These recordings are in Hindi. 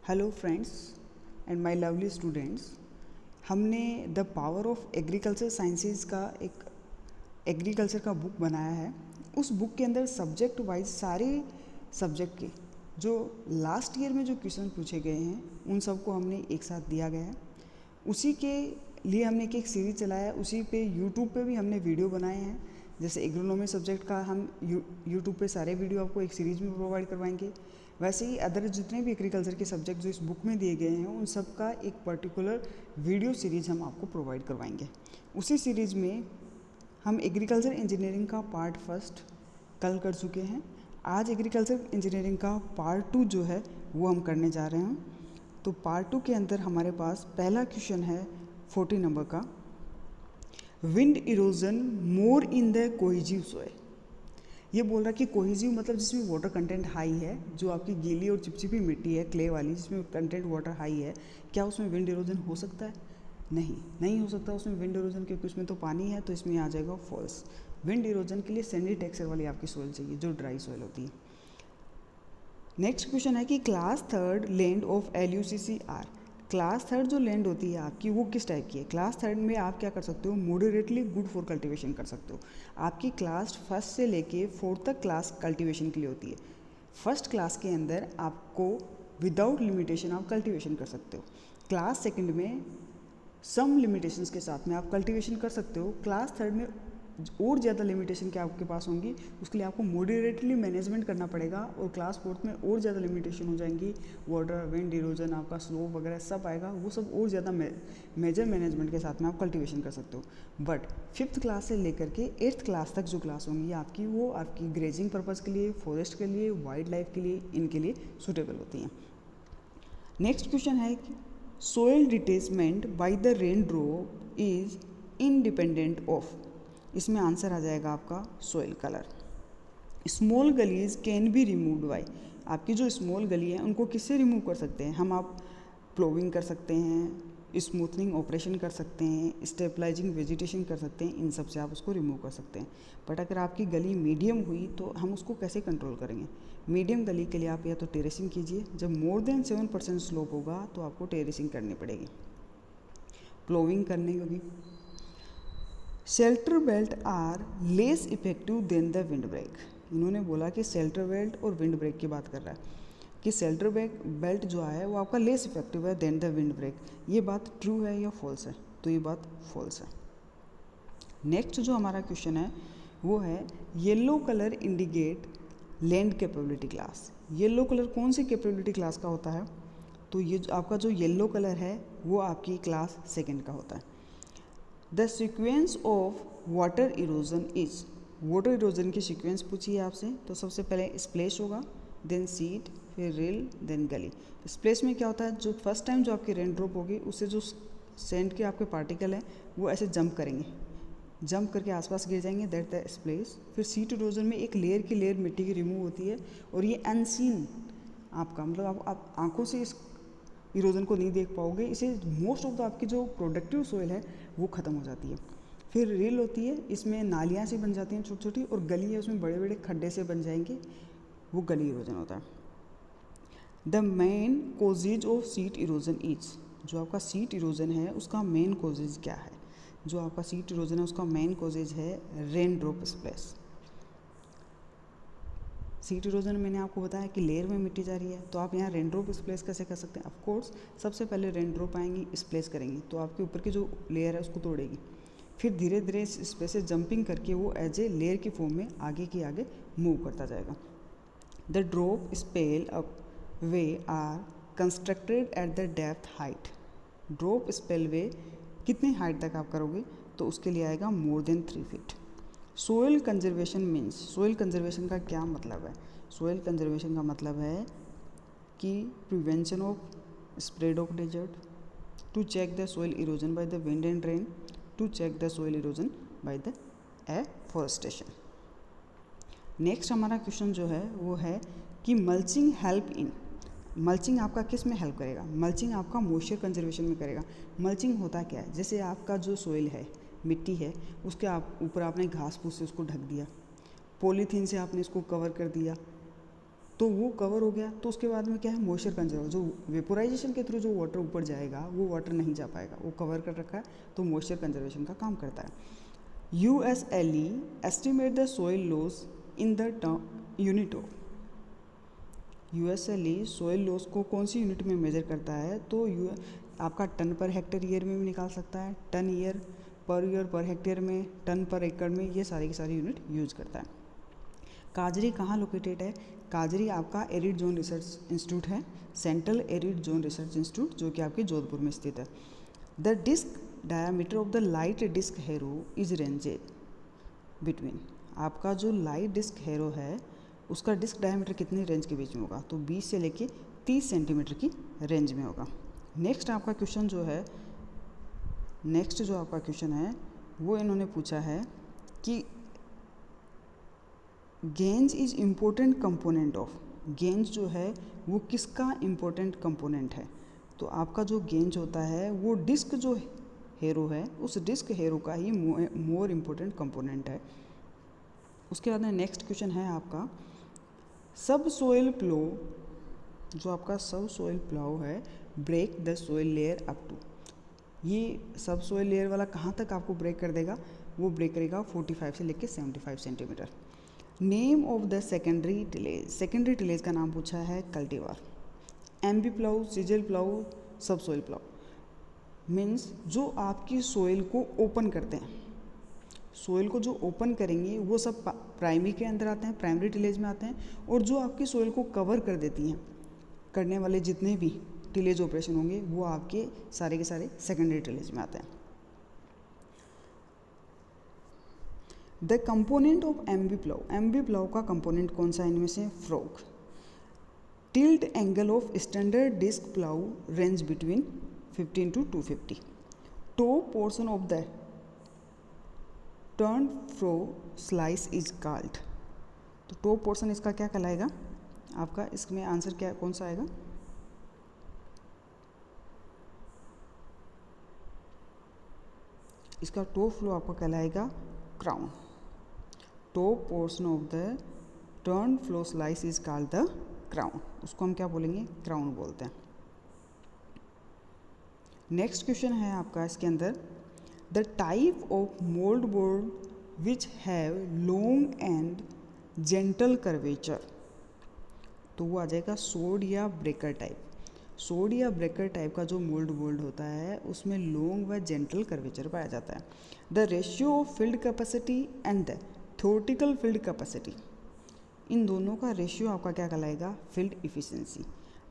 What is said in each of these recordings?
Hello friends and my lovely students. हमने the power of agriculture sciences का एक एग्रीकल्चर का बुक बनाया है। उस बुक के अंदर सब्जेक्ट वाइज सारे सब्जेक्ट के जो लास्ट ईयर में जो क्वेश्चन पूछे गए हैं उन सबको हमने एक साथ दिया गया है। उसी के लिए हमने एक सीरीज चलाया है। उसी पे यूट्यूब पे भी हमने वीडियो बनाए हैं। जैसे एग्रोनॉमी सब्जेक्ट का हम यूट्यूब पे सारे वीडियो आपको एक सीरीज में प्रोवाइड करवाएंगे, वैसे ही अदर जितने भी एग्रीकल्चर के सब्जेक्ट जो इस बुक में दिए गए हैं उन सब का एक पर्टिकुलर वीडियो सीरीज हम आपको प्रोवाइड करवाएंगे। उसी सीरीज में हम एग्रीकल्चर इंजीनियरिंग का पार्ट फर्स्ट कल कर चुके हैं। आज एग्रीकल्चर इंजीनियरिंग का पार्ट 2 जो है वो हम करने जा रहे हैं। तो पार्ट 2 के अंदर हमारे पास पहला क्वेश्चन है 40 नंबर का, wind erosion more in the cohesive soil. ये बोल रहा है कि कोहेसिव मतलब जिसमें वाटर कंटेंट हाई है, जो आपकी गीली और चिपचिपी मिट्टी है क्ले वाली जिसमें कंटेंट वाटर हाई है, क्या उसमें विंड इरोजन हो सकता है? नहीं हो सकता उसमें विंड इरोजन, क्योंकि उसमें तो पानी है। तो इसमें आ जाएगा फॉल्स। विंड इरोजन के लिए सैंडी टेक्सचर वाली आपकी सॉइल चाहिए जो ड्राई सॉइल होती है। नेक्स्ट क्वेश्चन है कि class third land of LUCCR। Class third जो लैंड होती है आपकी वो किस टाइप की है? क्लास थर्ड में आप क्या कर सकते हो? मॉडरेटली गुड फॉर कल्टीवेशन कर सकते हो। आपकी क्लास फर्स्ट से लेके फोर्थ तक क्लास कल्टीवेशन के लिए होती है। फर्स्ट क्लास के अंदर आपको विदाउट लिमिटेशन आप कल्टीवेशन कर सकते हो। क्लास सेकंड में सम लिमिटेशंस के साथ में आप कल्टीवेशन कर सकते हो। क्लास थर्ड में और ज़्यादा लिमिटेशन क्या आपके पास होंगी, उसके लिए आपको मॉडरेटली मैनेजमेंट करना पड़ेगा। और क्लास फोर्थ में और ज़्यादा लिमिटेशन हो जाएंगी, वाटर, विंड इरोजन, आपका स्लोप वगैरह सब आएगा, वो सब और ज़्यादा मेजर मैनेजमेंट के साथ में आप कल्टीवेशन कर सकते हो। बट फिफ्थ क्लास से लेकर के 8th क्लास तक जो क्लास होंगी आपकी, वो आपकी ग्रेजिंग पर्पज़ के लिए, फॉरेस्ट के लिए, वाइल्ड लाइफ के लिए, इनके लिए सूटेबल होती हैं। नेक्स्ट क्वेश्चन है कि soil detachment by the rain drop is independent of. इसमें आंसर आ जाएगा आपका soil colour. Small gullies can be removed by. आपकी जो स्मॉल गली है उनको किससे रिमूव कर सकते हैं हम? आप प्लोविंग कर सकते हैं, स्मूथनिंग ऑपरेशन कर सकते हैं, स्टेबलाइजिंग वेजिटेशन कर सकते हैं, इन सब से आप उसको रिमूव कर सकते हैं। बट अगर आपकी गली मीडियम हुई तो हम उसको कैसे कंट्रोल करेंगे? मीडियम गली के लिए आप या तो टेरेसिंग कीजिए, जब मोर देन 7% स्लोप होगा तो आपको टेरेसिंग करनी पड़ेगी, प्लोविंग करनी होगी। Shelter belt are less effective than the windbreak. इन्होंने बोला कि शेल्टर बेल्ट और विंड ब्रेक की बात कर रहा है कि शेल्टर बेल्ट जो है वो आपका लेस इफेक्टिव है देन द विंड ब्रेक। ये बात ट्रू है या फॉल्स है? तो ये बात फॉल्स है। नेक्स्ट जो हमारा क्वेश्चन है वो है yellow colour indicate land capability class. Yellow colour कौन सी कैपेबिलिटी क्लास का होता है? तो ये आपका जो येलो कलर है वो आपकी क्लास सेकेंड का होता है। The sequence of water erosion is. Water erosion की सीक्वेंस पूछी है आपसे, तो सबसे पहले स्प्लैश होगा, देन सीड, फिर रिल, देन गली। स्प्लैश में क्या होता है, जो फर्स्ट टाइम जो आपकी रेन ड्रॉप होगी उससे जो सैंड के आपके पार्टिकल हैं वो ऐसे जंप करेंगे, जंप करके आसपास गिर जाएंगे, दैट द स्प्लैश। फिर सीड इरोजन में एक लेयर की लेयर मिट्टी की रिमूव होती है और ये अनसीन आपका, मतलब आप आंखों से इस इरोजन को नहीं देख पाओगे। इसे मोस्ट ऑफ द आपकी जो प्रोडक्टिव सोइल है वो ख़त्म हो जाती है। फिर रिल होती है, इसमें नालियाँ सी बन जाती हैं छोटी छोटी, और गली है उसमें बड़े बड़े खड्डे से बन जाएंगे, वो गली इरोजन होता है। The main causes of seat erosion is. जो आपका सीट इरोजन है उसका मेन कोजेज क्या है? जो आपका सीट इरोजन है उसका मेन कोजेज है rain drop splash. Seat erosion मैंने आपको बताया कि लेयर में मिट्टी जा रही है, तो आप यहाँ रेन ड्रॉप स्प्लैश कैसे कर सकते हैं? ऑफ कोर्स सबसे पहले रेन ड्रॉप आएंगी, स्प्लैश करेंगी तो आपके ऊपर की जो लेयर है उसको तोड़ेगी, फिर धीरे धीरे इस स्पेस से जंपिंग करके वो एज ए लेयर की फॉर्म में आगे की आगे मूव करता जाएगा। The drop spillway are constructed at the depth height. Drop spillway कितने हाइट तक आप करोगे? तो उसके लिए आएगा more than 3 feet. Soil conservation means, soil conservation का क्या मतलब है? सोइल कंजर्वेशन का मतलब है कि prevention of spread of desert, to check the soil erosion by the wind and rain, to check the soil erosion by the afforestation. Next हमारा क्वेश्चन जो है वो है कि मल्चिंग हेल्प इन। मल्चिंग आपका किस में हेल्प करेगा? मल्चिंग आपका मॉइस्चर कंजर्वेशन में करेगा। मल्चिंग होता क्या है? जैसे आपका जो सोइल है, मिट्टी है, उसके आप ऊपर आपने घास फूस से उसको ढक दिया, पॉलीथीन से आपने इसको कवर कर दिया, तो वो कवर हो गया। तो उसके बाद में क्या है, मॉइस्चर कंजर्व, जो वेपोराइजेशन के थ्रू जो वाटर ऊपर जाएगा वो वाटर नहीं जा पाएगा, वो कवर कर रखा है, तो मॉइस्चर कंजर्वेशन का काम करता है। USLE estimate the soil loss in the unit of, USLE soil loss को कौन सी यूनिट में मेजर करता है, तो आपका टन पर हेक्टेयर ईयर में भी निकाल सकता है, टन ईयर पर हेक्टेयर में, टन पर एकड़ में, ये सारी की सारी यूनिट यूज करता है। काजरी कहाँ लोकेटेड है, काजरी आपका एरिड जोन रिसर्च इंस्टीट्यूट है, central arid zone research institute, जो कि आपके जोधपुर में स्थित है। The disc diameter of the light disc harrow is ranged between, आपका जो लाइट डिस्क हेरो है उसका डिस्क डायमीटर कितनी रेंज के बीच में होगा, तो 20 से लेके 30 सेंटीमीटर की रेंज में होगा। नेक्स्ट आपका क्वेश्चन है वो इन्होंने पूछा है कि Ganges is important component of, Ganges जो है वो किसका इम्पोर्टेंट कंपोनेंट है, तो आपका जो गेंज होता है वो डिस्क जो हेरो है उस डिस्क हेरो का ही मोर इम्पोर्टेंट कंपोनेंट है। उसके बाद में नेक्स्ट क्वेश्चन है आपका सब सोइल प्लो, जो आपका सब सोइल प्लाउ है break the soil layer up to, ये सब सोइल लेयर वाला कहाँ तक आपको ब्रेक कर देगा, वो ब्रेक करेगा 45 से लेके 75 centimetre. Name of the secondary tillage, secondary tillage का नाम पूछा है cultivar, Aamby plough, sizzle plough, सब सोइल प्लाउ। मीन्स जो आपकी सोइल को ओपन करते हैं, सोइल को जो ओपन करेंगे वो सब प्राइमरी के अंदर आते हैं, प्राइमरी टिलेज में आते हैं, और जो आपकी सोइल को कवर कर देती हैं, करने वाले जितने भी टिलेज ऑपरेशन होंगे वो आपके सारे के सारे सेकेंडरी टिलेज में आते हैं। The component of MB plough का कंपोनेंट कौन सा इनमें से, frog. Tilt angle of standard disc plough range between 15 to 250। Top portion of the turn furrow slice is called, तो टॉप पोर्शन इसका क्या कहलाएगा, आपका इसमें आंसर क्या कौन सा आएगा, इसका टॉप फ्लो आपका कहलाएगा crown. Top portion of the turn flow slice is called the crown, उसको हम क्या बोलेंगे, क्राउन बोलते हैं। नेक्स्ट क्वेश्चन है आपका इसके अंदर the type of mould board which have long and gentle curvature, तो वो आ जाएगा सोड या ब्रेकर टाइप। सोड या ब्रेकर टाइप का जो मोल्ड बोर्ड होता है उसमें लॉन्ग व जेंटल कर्वेचर पाया जाता है। The ratio of field capacity and the theoretical field capacity, इन दोनों का रेशियो आपका क्या कहलाएगा, field efficiency.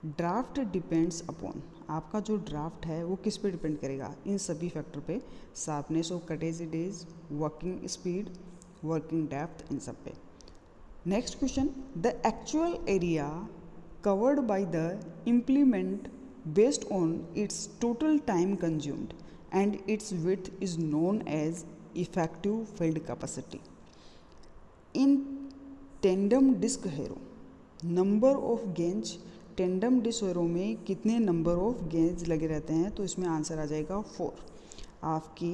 Draft depends upon, आपका जो ड्राफ्ट है वो किस पे डिपेंड करेगा, इन सभी फैक्टर पे, sharpness of cutting edges, working speed, working depth, इन सब पे। Next question the actual area covered by the implement based on its total time consumed and its width is known as effective field capacity. In tandem disc harrow, number of gauge, tandem disc harrow में कितने नंबर ऑफ गेंज लगे रहते हैं, तो इसमें आंसर आ जाएगा 4। आपकी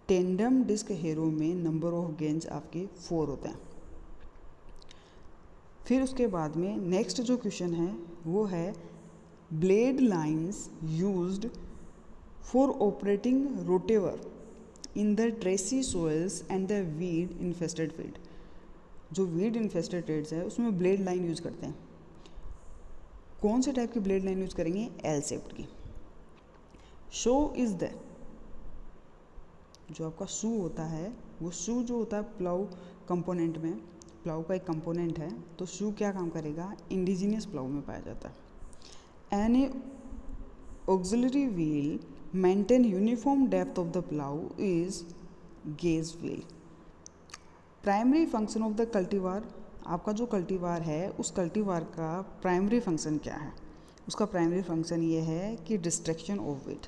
टेंडम डिस्क हैरो में नंबर ऑफ गेंज आपके 4 होते हैं। फिर उसके बाद में नेक्स्ट जो क्वेश्चन है वो है blade lines used for operating rotavator in the trashy soils and the weed infested field. जो वीड इन्फेस्टेड फील्ड्स है उसमें ब्लेड लाइन यूज़ करते हैं। कौन से टाइप की ब्लेड लाइन यूज़ करेंगे, एल शेप्ड की। शो इज़ द, जो आपका शू होता है वो शू जो होता है प्लाउ कंपोनेंट में, प्लाउ का एक कंपोनेंट है, तो शू क्या काम करेगा, इंडिजिनियस प्लाउ में पाया जाता है। N auxiliary wheel maintain uniform depth of the plough is gauge wheel. Primary function of the cultivar, आपका जो कल्टीवार है उस कल्टीवार का प्राइमरी फंक्शन क्या है, उसका प्राइमरी फंक्शन ये है कि डिस्ट्रैक्शन ऑफ वेट,